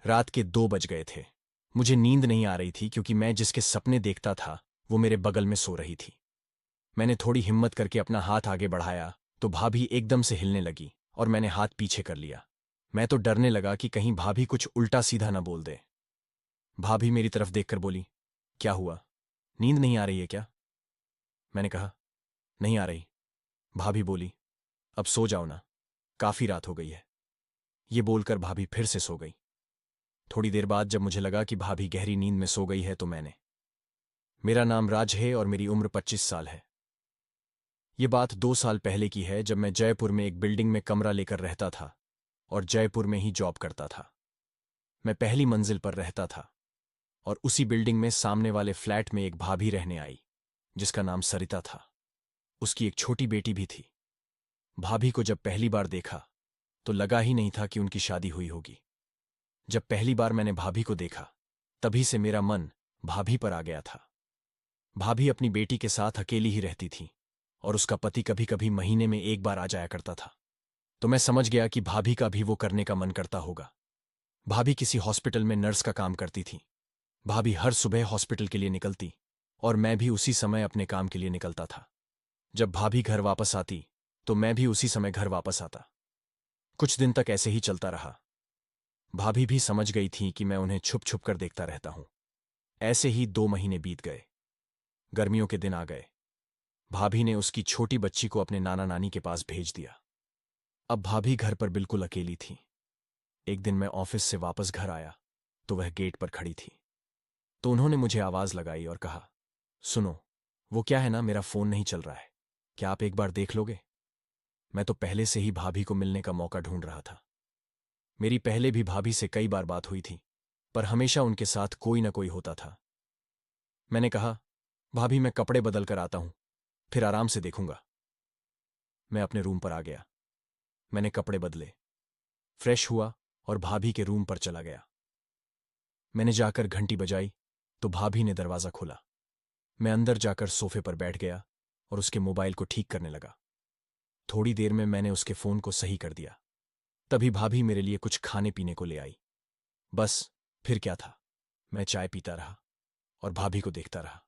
रात के 2 बज गए थे। मुझे नींद नहीं आ रही थी क्योंकि मैं जिसके सपने देखता था वो मेरे बगल में सो रही थी। मैंने थोड़ी हिम्मत करके अपना हाथ आगे बढ़ाया तो भाभी एकदम से हिलने लगी और मैंने हाथ पीछे कर लिया। मैं तो डरने लगा कि कहीं भाभी कुछ उल्टा सीधा न बोल दे। भाभी मेरी तरफ देखकर बोली, क्या हुआ, नींद नहीं आ रही है क्या? मैंने कहा, नहीं आ रही। भाभी बोली, अब सो जाओ ना, काफी रात हो गई है। ये बोलकर भाभी फिर से सो गई। थोड़ी देर बाद जब मुझे लगा कि भाभी गहरी नींद में सो गई है तो मेरा नाम राज है और मेरी उम्र 25 साल है। ये बात 2 साल पहले की है जब मैं जयपुर में एक बिल्डिंग में कमरा लेकर रहता था और जयपुर में ही जॉब करता था। मैं पहली मंजिल पर रहता था और उसी बिल्डिंग में सामने वाले फ्लैट में एक भाभी रहने आई जिसका नाम सरिता था। उसकी एक छोटी बेटी भी थी। भाभी को जब पहली बार देखा तो लगा ही नहीं था कि उनकी शादी हुई होगी। जब पहली बार मैंने भाभी को देखा तभी से मेरा मन भाभी पर आ गया था। भाभी अपनी बेटी के साथ अकेली ही रहती थी और उसका पति कभी कभी महीने में एक बार आ जाया करता था। तो मैं समझ गया कि भाभी का भी वो करने का मन करता होगा। भाभी किसी हॉस्पिटल में नर्स का काम करती थी। भाभी हर सुबह हॉस्पिटल के लिए निकलती और मैं भी उसी समय अपने काम के लिए निकलता था। जब भाभी घर वापस आती तो मैं भी उसी समय घर वापस आता। कुछ दिन तक ऐसे ही चलता रहा। भाभी भी समझ गई थी कि मैं उन्हें छुप छुप कर देखता रहता हूं। ऐसे ही 2 महीने बीत गए। गर्मियों के दिन आ गए। भाभी ने उसकी छोटी बच्ची को अपने नाना नानी के पास भेज दिया। अब भाभी घर पर बिल्कुल अकेली थी। एक दिन मैं ऑफिस से वापस घर आया तो वह गेट पर खड़ी थी। तो उन्होंने मुझे आवाज लगाई और कहा, सुनो, वो क्या है ना, मेरा फोन नहीं चल रहा है, क्या आप एक बार देख लोगे? मैं तो पहले से ही भाभी को मिलने का मौका ढूंढ रहा था। मेरी पहले भी भाभी से कई बार बात हुई थी पर हमेशा उनके साथ कोई ना कोई होता था। मैंने कहा, भाभी मैं कपड़े बदल कर आता हूं, फिर आराम से देखूंगा। मैं अपने रूम पर आ गया। मैंने कपड़े बदले, फ्रेश हुआ और भाभी के रूम पर चला गया। मैंने जाकर घंटी बजाई तो भाभी ने दरवाजा खोला। मैं अंदर जाकर सोफे पर बैठ गया और उसके मोबाइल को ठीक करने लगा। थोड़ी देर में मैंने उसके फोन को सही कर दिया। तभी भाभी मेरे लिए कुछ खाने पीने को ले आई। बस फिर क्या था, मैं चाय पीता रहा और भाभी को देखता रहा।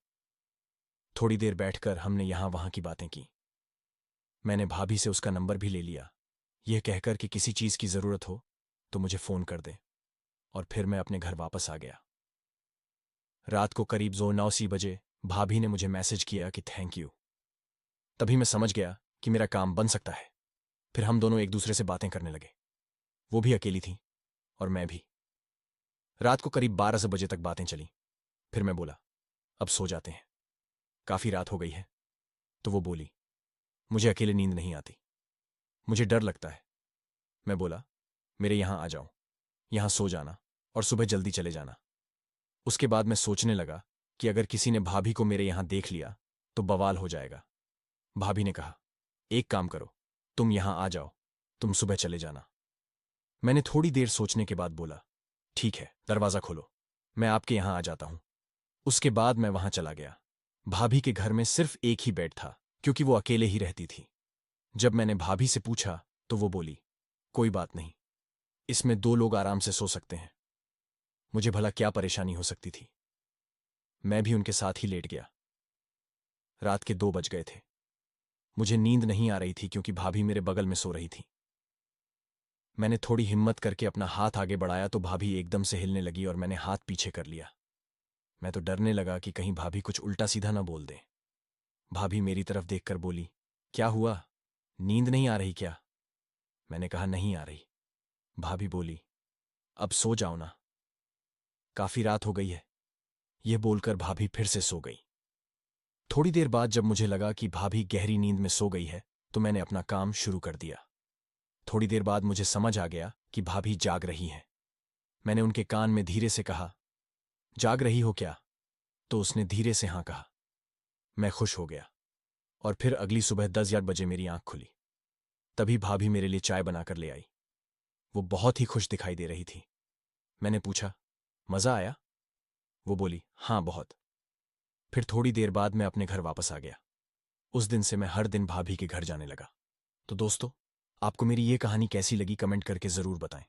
थोड़ी देर बैठकर हमने यहां वहां की बातें की। मैंने भाभी से उसका नंबर भी ले लिया, यह कहकर कि किसी चीज की जरूरत हो तो मुझे फोन कर दे। और फिर मैं अपने घर वापस आ गया। रात को करीब 9 बजे भाभी ने मुझे मैसेज किया कि थैंक यू। तभी मैं समझ गया कि मेरा काम बन सकता है। फिर हम दोनों एक दूसरे से बातें करने लगे। वो भी अकेली थी और मैं भी। रात को करीब 12 बजे तक बातें चली। फिर मैं बोला, अब सो जाते हैं, काफी रात हो गई है। तो वो बोली, मुझे अकेले नींद नहीं आती, मुझे डर लगता है। मैं बोला, मेरे यहां आ जाओ, यहां सो जाना और सुबह जल्दी चले जाना। उसके बाद मैं सोचने लगा कि अगर किसी ने भाभी को मेरे यहां देख लिया तो बवाल हो जाएगा। भाभी ने कहा, एक काम करो, तुम यहां आ जाओ, तुम सुबह चले जाना। मैंने थोड़ी देर सोचने के बाद बोला, ठीक है, दरवाजा खोलो, मैं आपके यहां आ जाता हूं। उसके बाद मैं वहां चला गया। भाभी के घर में सिर्फ एक ही बेड था क्योंकि वो अकेले ही रहती थी। जब मैंने भाभी से पूछा तो वो बोली, कोई बात नहीं, इसमें 2 लोग आराम से सो सकते हैं। मुझे भला क्या परेशानी हो सकती थी। मैं भी उनके साथ ही लेट गया। रात के 2 बज गए थे। मुझे नींद नहीं आ रही थी क्योंकि भाभी मेरे बगल में सो रही थी। मैंने थोड़ी हिम्मत करके अपना हाथ आगे बढ़ाया तो भाभी एकदम से हिलने लगी और मैंने हाथ पीछे कर लिया। मैं तो डरने लगा कि कहीं भाभी कुछ उल्टा सीधा ना बोल दे। भाभी मेरी तरफ देखकर बोली, क्या हुआ, नींद नहीं आ रही क्या? मैंने कहा, नहीं आ रही। भाभी बोली, अब सो जाओ ना, काफी रात हो गई है। यह बोलकर भाभी फिर से सो गई। थोड़ी देर बाद जब मुझे लगा कि भाभी गहरी नींद में सो गई है तो मैंने अपना काम शुरू कर दिया। थोड़ी देर बाद मुझे समझ आ गया कि भाभी जाग रही हैं। मैंने उनके कान में धीरे से कहा, जाग रही हो क्या? तो उसने धीरे से हाँ कहा। मैं खुश हो गया और फिर अगली सुबह 10 बजे मेरी आंख खुली। तभी भाभी मेरे लिए चाय बनाकर ले आई। वो बहुत ही खुश दिखाई दे रही थी। मैंने पूछा, मजा आया? वो बोली, हाँ बहुत। फिर थोड़ी देर बाद मैं अपने घर वापस आ गया। उस दिन से मैं हर दिन भाभी के घर जाने लगा। तो दोस्तों, आपको मेरी ये कहानी कैसी लगी कमेंट करके जरूर बताएं।